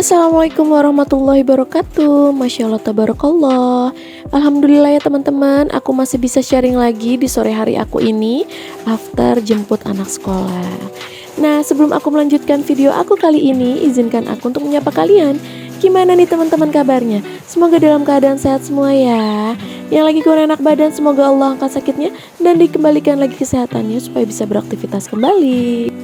Assalamualaikum warahmatullahi wabarakatuh. Masya Allah, tabarakallah. Alhamdulillah ya teman-teman, aku masih bisa sharing lagi di sore hari aku ini after jemput anak sekolah. Nah, sebelum aku melanjutkan video aku kali ini, izinkan aku untuk menyapa kalian. Gimana nih teman-teman kabarnya? Semoga dalam keadaan sehat semua ya. Yang lagi kurang enak badan, semoga Allah angkat sakitnya dan dikembalikan lagi kesehatannya supaya bisa beraktivitas kembali.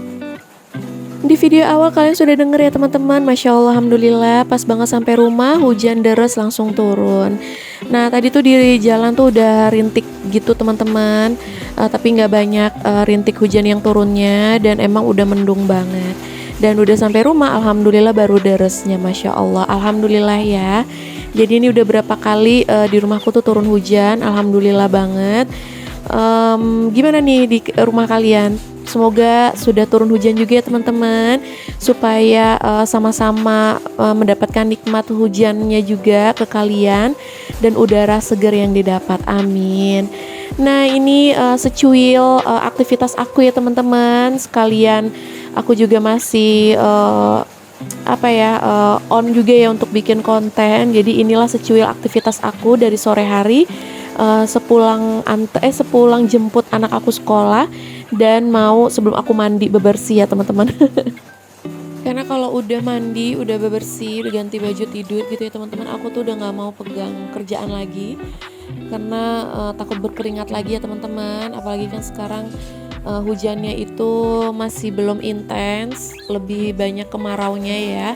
Di video awal kalian sudah denger ya teman-teman, Masya Allah, Alhamdulillah pas banget sampai rumah hujan deras langsung turun. Nah tadi tuh di jalan tuh udah rintik gitu teman-teman, tapi nggak banyak rintik hujan yang turunnya dan emang udah mendung banget. Dan udah sampai rumah Alhamdulillah baru deresnya, Masya Allah, Alhamdulillah ya. Jadi ini udah berapa kali di rumahku tuh turun hujan, Alhamdulillah banget. Gimana nih di rumah kalian? Semoga sudah turun hujan juga ya teman-teman, supaya sama-sama mendapatkan nikmat hujannya juga ke kalian dan udara segar yang didapat, amin. Nah ini secuil aktivitas aku ya teman-teman sekalian, aku juga masih on juga ya untuk bikin konten. Jadi inilah secuil aktivitas aku dari sore hari, sepulang jemput anak aku sekolah dan mau sebelum aku mandi bebersih ya teman-teman. Karena kalau udah mandi, udah bebersih, udah ganti baju tidur gitu ya teman-teman, aku tuh udah nggak mau pegang kerjaan lagi karena takut berkeringat lagi ya teman-teman. Apalagi kan sekarang hujannya itu masih belum intens, lebih banyak kemaraunya ya.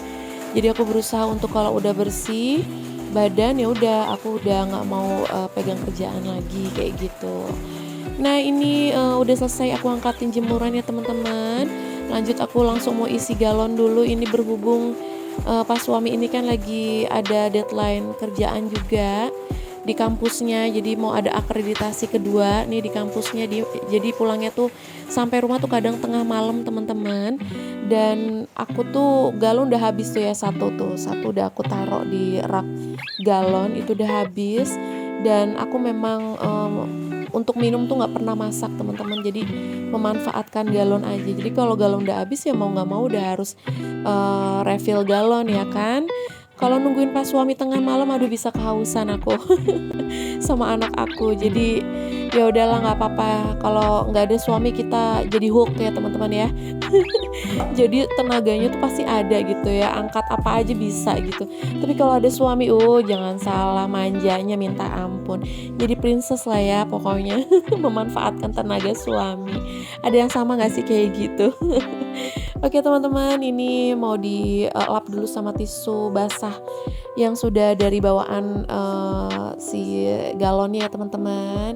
Jadi aku berusaha untuk kalau udah bersih badan ya udah, aku udah nggak mau pegang kerjaan lagi kayak gitu. Nah ini udah selesai aku angkatin jemuran ya teman-teman. Lanjut aku langsung mau isi galon dulu. Ini berhubung pas suami ini kan lagi ada deadline kerjaan juga di kampusnya, jadi mau ada akreditasi kedua nih di kampusnya. Jadi pulangnya tuh sampai rumah tuh kadang tengah malam teman-teman. Dan aku tuh galon udah habis tuh ya, satu udah aku taruh di rak galon itu udah habis. Dan aku memang untuk minum tuh nggak pernah masak teman-teman, jadi memanfaatkan galon aja. Jadi kalau galon udah habis ya mau nggak mau udah harus refill galon ya kan. Kalau nungguin pas suami tengah malam, aduh bisa kehausan aku sama anak aku. Jadi ya udahlah nggak apa-apa. Kalau nggak ada suami kita jadi hook ya teman-teman ya. Jadi tenaganya tuh pasti ada gitu ya, angkat apa aja bisa gitu. Tapi kalau ada suami, jangan salah, manjanya minta ampun. Jadi princess lah ya pokoknya. Memanfaatkan tenaga suami. Ada yang sama gak sih kayak gitu? Oke teman-teman, ini mau dilap dulu sama tisu basah yang sudah dari bawaan si galonnya ya teman-teman.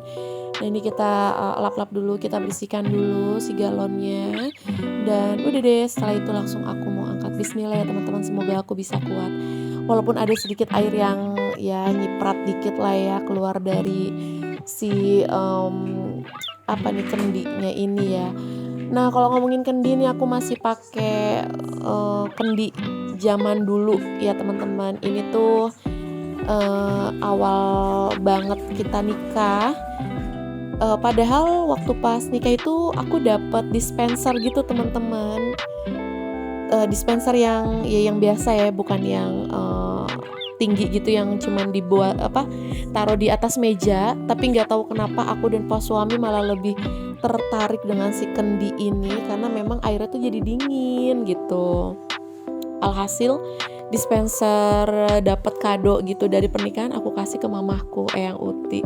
Nah ini kita lap-lap dulu, kita bersihkan dulu si galonnya. Dan udah deh, setelah itu langsung aku mau angkat. Bismillah ya teman-teman, semoga aku bisa kuat. Walaupun ada sedikit air yang ya nyiprat dikit lah ya keluar dari si kendinya ini ya. Nah kalau ngomongin kendi nih, aku masih pakai kendi zaman dulu ya teman-teman. Ini tuh awal banget kita nikah. Padahal waktu pas nikah itu aku dapat dispenser gitu teman-teman. Dispenser yang biasa ya, bukan yang tinggi gitu yang cuman dibuat taruh di atas meja. Tapi nggak tahu kenapa aku dan pas suami malah lebih tertarik dengan si kendi ini karena memang airnya tuh jadi dingin gitu. Alhasil dispenser dapat kado gitu dari pernikahan, aku kasih ke mamahku, Eyang Uti.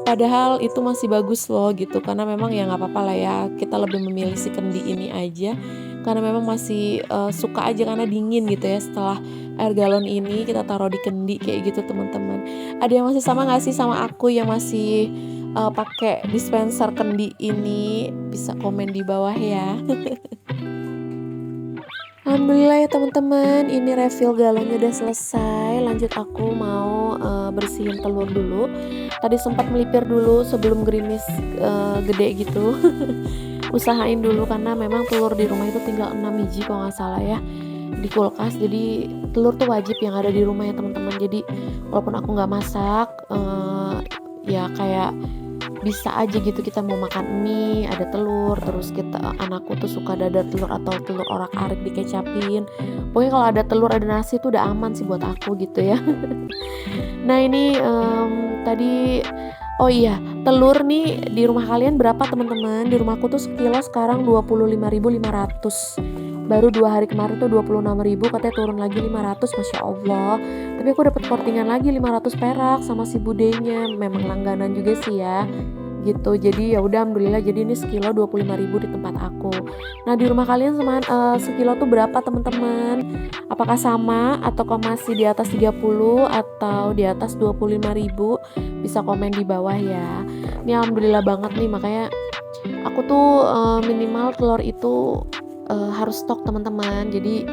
Padahal itu masih bagus loh gitu, karena memang ya nggak apa-apa lah ya, kita lebih memilih si kendi ini aja karena memang masih suka aja karena dingin gitu ya. Setelah air galon ini kita taruh di kendi kayak gitu teman-teman. Ada yang masih sama nggak sih sama aku yang masih pakai dispenser kendi ini? Bisa komen di bawah ya. Alhamdulillah ya teman-teman, ini refill galonnya udah selesai. Lanjut aku mau bersihin telur dulu. Tadi sempat melipir dulu sebelum gerimis gede gitu. Usahain dulu karena memang telur di rumah itu tinggal 6 biji kalau nggak salah ya di kulkas. Jadi telur tuh wajib yang ada di rumah ya teman-teman. Jadi walaupun aku nggak masak, ya kayak bisa aja gitu kita mau makan mie ada telur, terus anakku tuh suka dadar telur atau telur orak-arik dikecapin. Pokoknya kalau ada telur ada nasi tuh udah aman sih buat aku gitu ya. Nah ini tadi oh iya, telur nih di rumah kalian berapa teman-teman? Di rumahku tuh sekilo sekarang 25.500. Baru 2 hari kemarin tuh 26.000, katanya turun lagi 500, Masya Allah. Tapi aku dapat kortingan lagi 500 perak sama si budenya. Memang langganan juga sih ya gitu. Jadi ya udah alhamdulillah, jadi ini sekilo 25.000 di tempat aku. Nah di rumah kalian sekilo tuh berapa teman-teman? Apakah sama atau masih di atas 30 atau di atas 25.000? Bisa komen di bawah ya. Ini alhamdulillah banget nih, makanya aku tuh minimal telur itu harus stok teman-teman. Jadi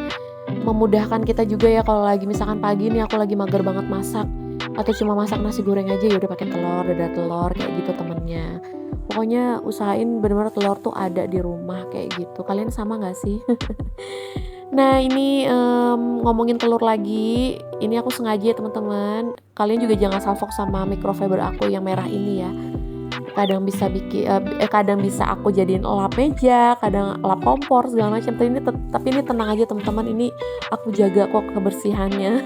memudahkan kita juga ya kalau lagi misalkan pagi nih aku lagi mager banget masak atau cuma masak nasi goreng aja, ya udah pakai telur, dadar telur kayak gitu temennya. Pokoknya usahain bener-bener telur tuh ada di rumah kayak gitu. Kalian sama nggak sih? Nah ini ngomongin telur lagi, ini aku sengaja ya teman-teman. Kalian juga jangan salfok sama microfiber aku yang merah ini ya. Kadang bisa kadang bisa aku jadiin lap meja, kadang lap kompor segala macam. Tapi ini tenang aja teman-teman, ini aku jaga kok kebersihannya.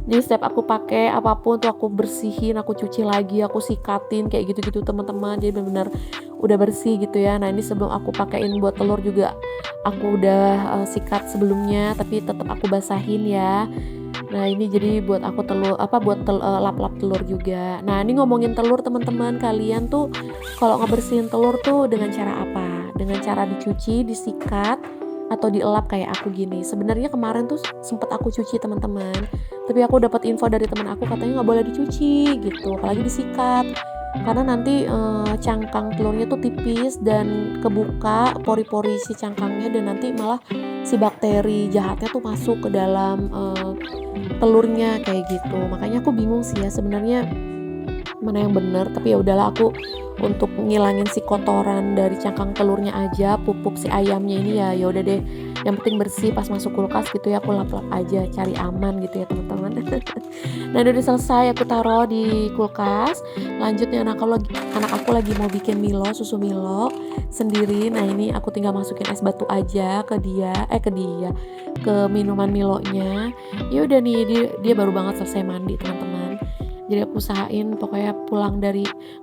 Jadi setiap aku pakai apapun tuh aku bersihin, aku cuci lagi, aku sikatin kayak gitu-gitu teman-teman. Jadi benar-benar udah bersih gitu ya. Nah ini sebelum aku pakein buat telur juga aku udah sikat sebelumnya, tapi tetap aku basahin ya. Nah ini jadi buat aku lap-lap telur juga. Nah ini ngomongin telur teman-teman, kalian tuh kalau ngebersihin telur tuh dengan cara apa? Dengan cara dicuci, disikat, atau dielap kayak aku gini. Sebenarnya kemarin tuh sempet aku cuci teman-teman, tapi aku dapat info dari teman aku katanya nggak boleh dicuci gitu, apalagi disikat. Karena nanti cangkang telurnya tuh tipis dan kebuka pori-pori si cangkangnya, dan nanti malah si bakteri jahatnya tuh masuk ke dalam telurnya kayak gitu. Makanya aku bingung sih ya sebenarnya mana yang benar, tapi ya udahlah, aku untuk ngilangin si kotoran dari cangkang telurnya aja, pupuk si ayamnya ini ya udah deh, yang penting bersih pas masuk kulkas gitu ya, aku lap-lap aja, cari aman gitu ya teman-teman. Nah udah selesai aku taruh di kulkas. Lanjutnya anak aku lagi mau bikin susu Milo sendiri. Nah ini aku tinggal masukin es batu aja ke minuman Milonya. Ya udah nih, dia baru banget selesai mandi teman-teman. Jadi aku usahain pokoknya pulang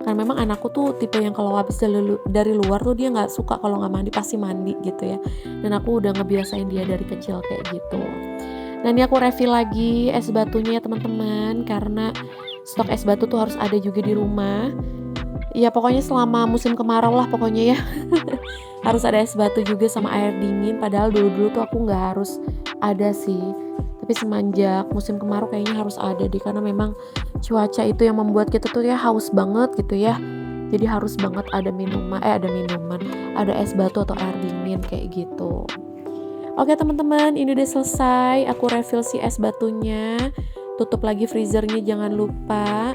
kan memang anakku tuh tipe yang kalau habis dari luar tuh dia nggak suka kalau nggak mandi, pasti mandi gitu ya. Dan aku udah ngebiasain dia dari kecil kayak gitu. Nah ini aku refill lagi es batunya ya teman-teman, karena stok es batu tuh harus ada juga di rumah. Ya pokoknya selama musim kemarau lah pokoknya ya. Harus ada es batu juga sama air dingin. Padahal dulu-dulu tuh aku nggak harus ada sih. Tapi semenjak musim kemarau kayaknya harus ada deh, karena memang cuaca itu yang membuat kita tuh ya haus banget gitu ya. Jadi harus banget ada ada es batu atau air dingin kayak gitu. Oke teman-teman, ini udah selesai. Aku refill si es batunya. Tutup lagi freezernya jangan lupa.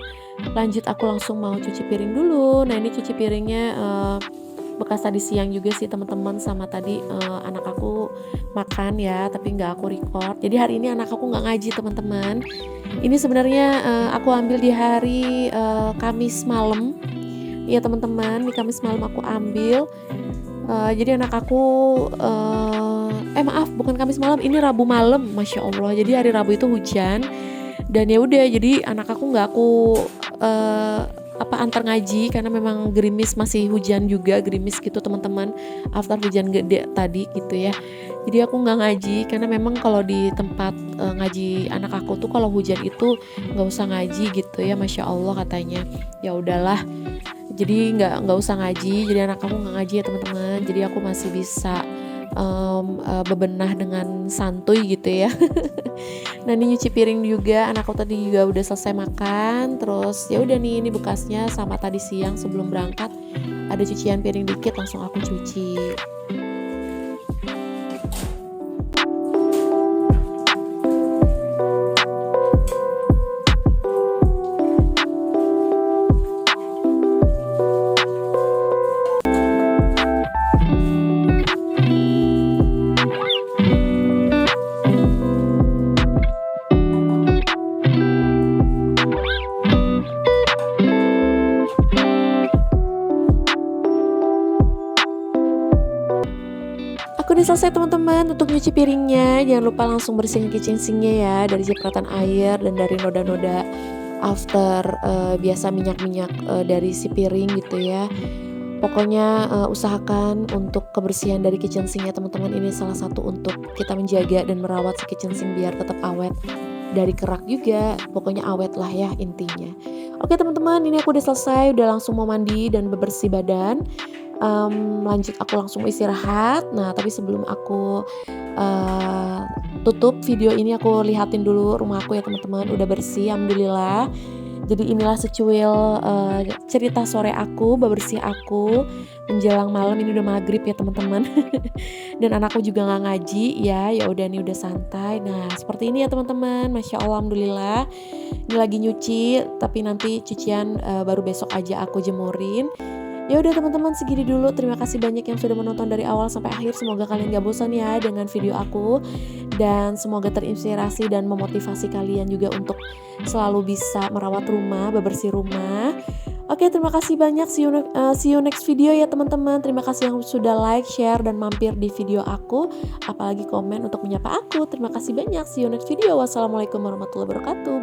Lanjut aku langsung mau cuci piring dulu. Nah ini cuci piringnya bekas tadi siang juga sih teman-teman, sama tadi anak aku makan ya, tapi nggak aku record. Jadi hari ini anak aku nggak ngaji teman-teman. Ini sebenarnya aku ambil di hari Kamis malam ya teman-teman. Di Kamis malam aku ambil. Jadi anak aku maaf, bukan Kamis malam, ini Rabu malam, Masya Allah. Jadi hari Rabu itu hujan, dan ya udah, jadi anak aku nggak aku antar ngaji karena memang masih hujan juga, gerimis gitu teman-teman, after hujan gede tadi gitu ya. Jadi aku nggak ngaji karena memang kalau di tempat ngaji anak aku tuh kalau hujan itu nggak usah ngaji gitu ya, Masya Allah katanya. Ya udahlah, jadi nggak usah ngaji. Jadi anak aku nggak ngaji ya teman-teman. Jadi aku masih bisa bebenah dengan santuy gitu ya. Nah ini nyuci piring juga, anakku tadi juga udah selesai makan. Terus ya udah nih, ini bekasnya sama tadi siang sebelum berangkat ada cucian piring dikit, langsung aku cuci. selesai teman-teman untuk nyuci piringnya. Jangan lupa langsung bersihin kitchen sinknya ya, dari cipratan air dan dari noda-noda after biasa minyak-minyak dari si piring gitu ya. Pokoknya usahakan untuk kebersihan dari kitchen sinknya teman-teman, ini salah satu untuk kita menjaga dan merawat si kitchen sink biar tetap awet. Dari kerak juga, pokoknya awet lah ya intinya. Oke teman-teman, ini aku udah selesai, udah langsung mau mandi dan bebersih badan. Lanjut aku langsung mau istirahat. Nah tapi sebelum aku tutup video ini, aku lihatin dulu rumah aku ya teman-teman, udah bersih alhamdulillah. Jadi inilah secuil cerita sore aku, bebersih aku menjelang malam. Ini udah maghrib ya teman-teman. Dan anakku juga nggak ngaji ya, ya udah nih udah santai. Nah seperti ini ya teman-teman, masya Allah alhamdulillah. Ini lagi nyuci, tapi nanti cucian baru besok aja aku jemurin. Ya udah teman-teman, segini dulu. Terima kasih banyak yang sudah menonton dari awal sampai akhir. Semoga kalian gak bosan ya dengan video aku, dan semoga terinspirasi dan memotivasi kalian juga untuk selalu bisa merawat rumah, bebersih rumah. Oke, terima kasih banyak. See you next video ya teman-teman. Terima kasih yang sudah like, share, dan mampir di video aku, apalagi komen untuk menyapa aku. Terima kasih banyak. See you next video. Wassalamualaikum warahmatullahi wabarakatuh.